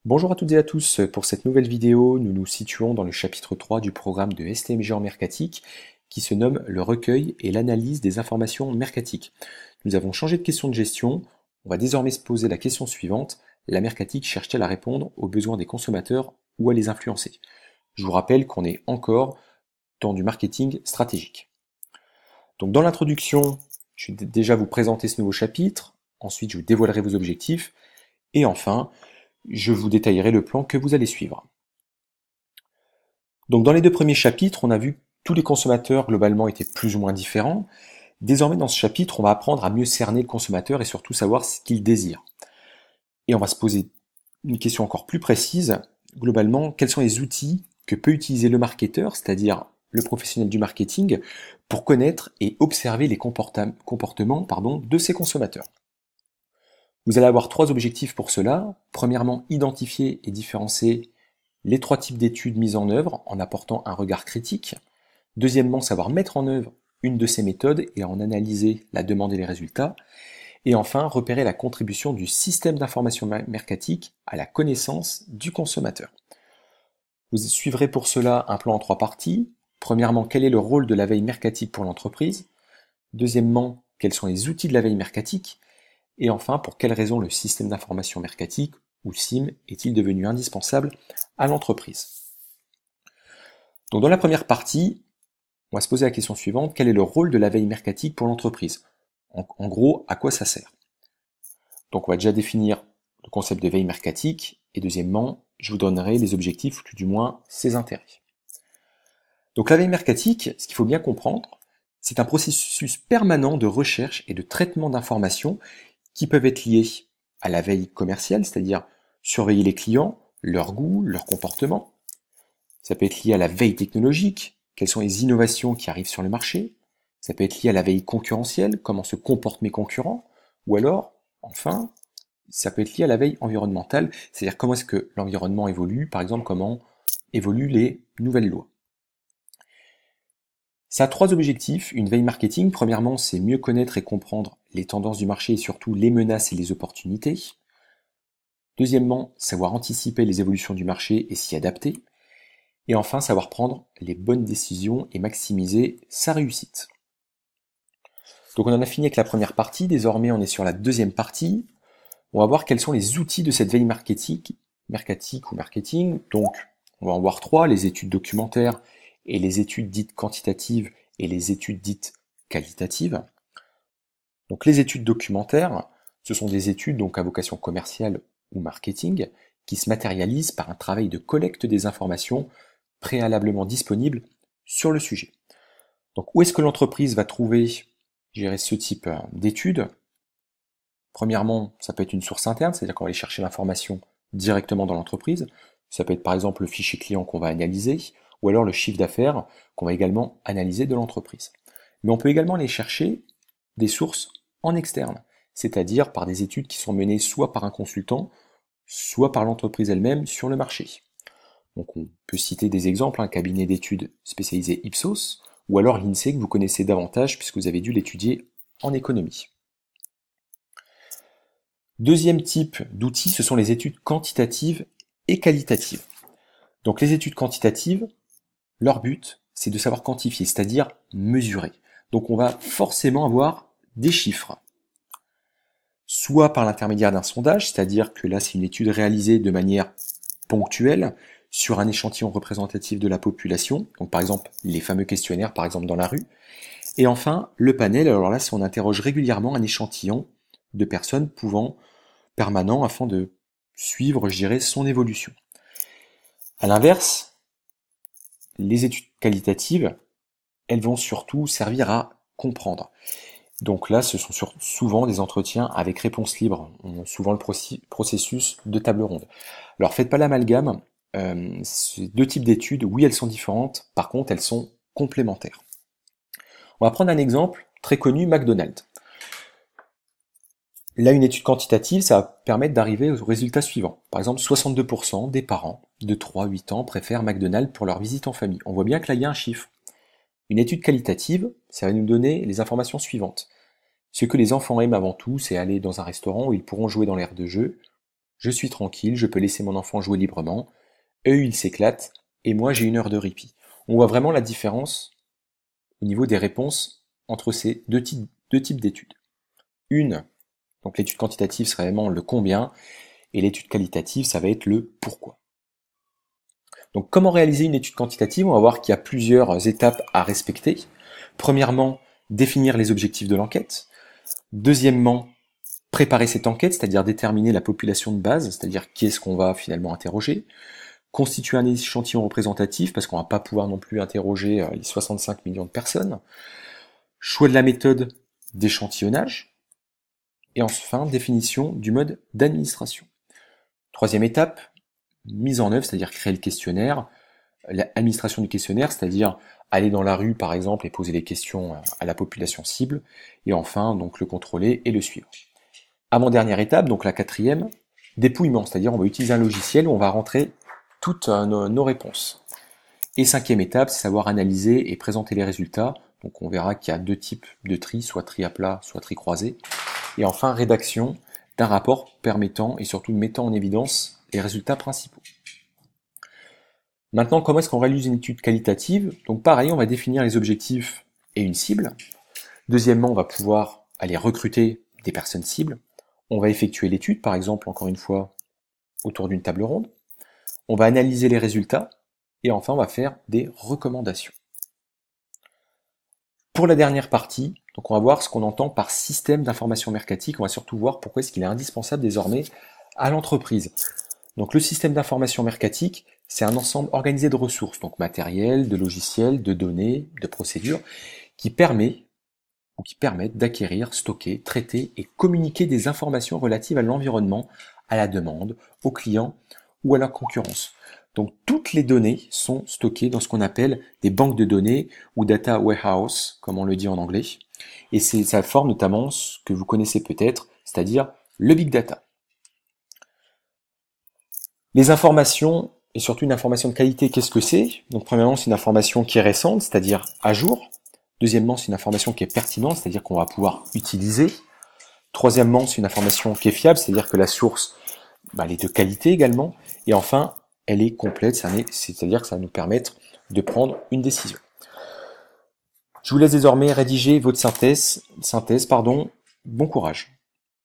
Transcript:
Bonjour à toutes et à tous, pour cette nouvelle vidéo, nous nous situons dans le chapitre 3 du programme de STMG en Mercatique qui se nomme le recueil et l'analyse des informations mercatiques. Nous avons changé de question de gestion, on va désormais se poser la question suivante, la mercatique cherche-t-elle à répondre aux besoins des consommateurs ou à les influencer? Je vous rappelle qu'on est encore dans du marketing stratégique. Donc dans l'introduction, je vais déjà vous présenter ce nouveau chapitre, ensuite je vous dévoilerai vos objectifs, et enfin, je vous détaillerai le plan que vous allez suivre. Donc dans les deux premiers chapitres, on a vu que tous les consommateurs globalement étaient plus ou moins différents. Désormais dans ce chapitre, on va apprendre à mieux cerner le consommateur et surtout savoir ce qu'il désire. Et on va se poser une question encore plus précise. Globalement, quels sont les outils que peut utiliser le marketeur, c'est-à-dire le professionnel du marketing, pour connaître et observer les comportements de ses consommateurs. Vous allez avoir trois objectifs pour cela. Premièrement, identifier et différencier les trois types d'études mises en œuvre en apportant un regard critique. Deuxièmement, savoir mettre en œuvre une de ces méthodes et en analyser la demande et les résultats. Et enfin, repérer la contribution du système d'information mercatique à la connaissance du consommateur. Vous suivrez pour cela un plan en trois parties. Premièrement, quel est le rôle de la veille mercatique pour l'entreprise? Deuxièmement, quels sont les outils de la veille mercatique? Et enfin, pour quelles raisons le système d'information mercatique, ou SIM, est-il devenu indispensable à l'entreprise? Donc dans la première partie, on va se poser la question suivante, quel est le rôle de la veille mercatique pour l'entreprise? En gros, à quoi ça sert? Donc on va déjà définir le concept de veille mercatique, et deuxièmement, je vous donnerai les objectifs, ou du moins ses intérêts. Donc la veille mercatique, ce qu'il faut bien comprendre, c'est un processus permanent de recherche et de traitement d'informations qui peuvent être liés à la veille commerciale, c'est-à-dire surveiller les clients, leur goût, leur comportement. Ça peut être lié à la veille technologique, quelles sont les innovations qui arrivent sur le marché. Ça peut être lié à la veille concurrentielle, comment se comportent mes concurrents. Ou alors, enfin, ça peut être lié à la veille environnementale, c'est-à-dire comment est-ce que l'environnement évolue, par exemple comment évoluent les nouvelles lois. Ça a trois objectifs, une veille marketing. Premièrement, c'est mieux connaître et comprendre les tendances du marché et surtout les menaces et les opportunités. Deuxièmement, savoir anticiper les évolutions du marché et s'y adapter. Et enfin, savoir prendre les bonnes décisions et maximiser sa réussite. Donc on en a fini avec la première partie, désormais on est sur la deuxième partie. On va voir quels sont les outils de cette veille mercatique ou marketing. Donc on va en voir trois, les études documentaires et les études dites quantitatives et les études dites qualitatives. Donc les études documentaires, ce sont des études donc à vocation commerciale ou marketing qui se matérialisent par un travail de collecte des informations préalablement disponibles sur le sujet. Donc où est-ce que l'entreprise va trouver, ce type d'études? Premièrement, ça peut être une source interne, c'est-à-dire qu'on va aller chercher l'information directement dans l'entreprise. Ça peut être par exemple le fichier client qu'on va analyser, ou alors le chiffre d'affaires qu'on va également analyser de l'entreprise. Mais on peut également aller chercher des sources en externe, c'est-à-dire par des études qui sont menées soit par un consultant, soit par l'entreprise elle-même sur le marché. Donc on peut citer des exemples, un cabinet d'études spécialisé Ipsos, ou alors l'INSEE que vous connaissez davantage puisque vous avez dû l'étudier en économie. Deuxième type d'outils, ce sont les études quantitatives et qualitatives. Donc les études quantitatives, leur but, c'est de savoir quantifier, c'est-à-dire mesurer. Donc on va forcément avoir des chiffres. Soit par l'intermédiaire d'un sondage, c'est-à-dire que là c'est une étude réalisée de manière ponctuelle sur un échantillon représentatif de la population, donc par exemple les fameux questionnaires par exemple dans la rue. Et enfin le panel, alors là c'est on interroge régulièrement un échantillon de personnes permanent afin de suivre, je dirais, son évolution. À l'inverse, les études qualitatives, elles vont surtout servir à comprendre. Donc là, ce sont souvent des entretiens avec réponse libre, souvent le processus de table ronde. Alors faites pas l'amalgame, ces deux types d'études, oui elles sont différentes, par contre elles sont complémentaires. On va prendre un exemple très connu, McDonald's. Là, une étude quantitative, ça va permettre d'arriver au résultat suivant. Par exemple, 62% des parents de 3-8 ans préfèrent McDonald's pour leur visite en famille. On voit bien que là, il y a un chiffre. Une étude qualitative, ça va nous donner les informations suivantes. Ce que les enfants aiment avant tout, c'est aller dans un restaurant où ils pourront jouer dans l'aire de jeu, je suis tranquille, je peux laisser mon enfant jouer librement, eux ils s'éclatent, et moi j'ai 1 heure de répit. On voit vraiment la différence au niveau des réponses entre ces deux types d'études. Donc l'étude quantitative serait vraiment le combien, et l'étude qualitative, ça va être le pourquoi. Donc comment réaliser une étude quantitative? On va voir qu'il y a plusieurs étapes à respecter. Premièrement, définir les objectifs de l'enquête. Deuxièmement, préparer cette enquête, c'est-à-dire déterminer la population de base, c'est-à-dire qui est-ce qu'on va finalement interroger. Constituer un échantillon représentatif, parce qu'on va pas pouvoir non plus interroger les 65 millions de personnes. Choix de la méthode d'échantillonnage. Et enfin, définition du mode d'administration. Troisième étape, mise en œuvre, c'est-à-dire créer le questionnaire. L'administration du questionnaire, c'est-à-dire aller dans la rue par exemple et poser les questions à la population cible. Et enfin, donc le contrôler et le suivre. Avant-dernière étape, donc la quatrième, dépouillement, c'est-à-dire on va utiliser un logiciel où on va rentrer toutes nos réponses. Et cinquième étape, c'est savoir analyser et présenter les résultats. Donc on verra qu'il y a 2 types de tri, soit tri à plat, soit tri croisé. Et enfin, rédaction d'un rapport permettant et surtout mettant en évidence les résultats principaux. Maintenant, comment est-ce qu'on réalise une étude qualitative? Donc pareil, on va définir les objectifs et une cible. Deuxièmement, on va pouvoir aller recruter des personnes cibles. On va effectuer l'étude, par exemple, encore une fois, autour d'une table ronde. On va analyser les résultats. Et enfin, on va faire des recommandations. Pour la dernière partie, donc on va voir ce qu'on entend par système d'information mercatique. On va surtout voir pourquoi est-ce qu'il est indispensable désormais à l'entreprise. Donc le système d'information mercatique, c'est un ensemble organisé de ressources, donc matériel, de logiciels, de données, de procédures, qui permettent d'acquérir, stocker, traiter et communiquer des informations relatives à l'environnement, à la demande, aux clients ou à la concurrence. Donc toutes les données sont stockées dans ce qu'on appelle des banques de données ou data warehouse, comme on le dit en anglais. Et ça forme notamment ce que vous connaissez peut-être, c'est-à-dire le big data. Les informations, et surtout une information de qualité, qu'est-ce que c'est? Donc premièrement, c'est une information qui est récente, c'est-à-dire à jour. Deuxièmement, c'est une information qui est pertinente, c'est-à-dire qu'on va pouvoir utiliser. Troisièmement, c'est une information qui est fiable, c'est-à-dire que la source, elle est de qualité également. Et enfin, elle est complète, c'est-à-dire que ça va nous permettre de prendre une décision. Je vous laisse désormais rédiger votre synthèse. Bon courage.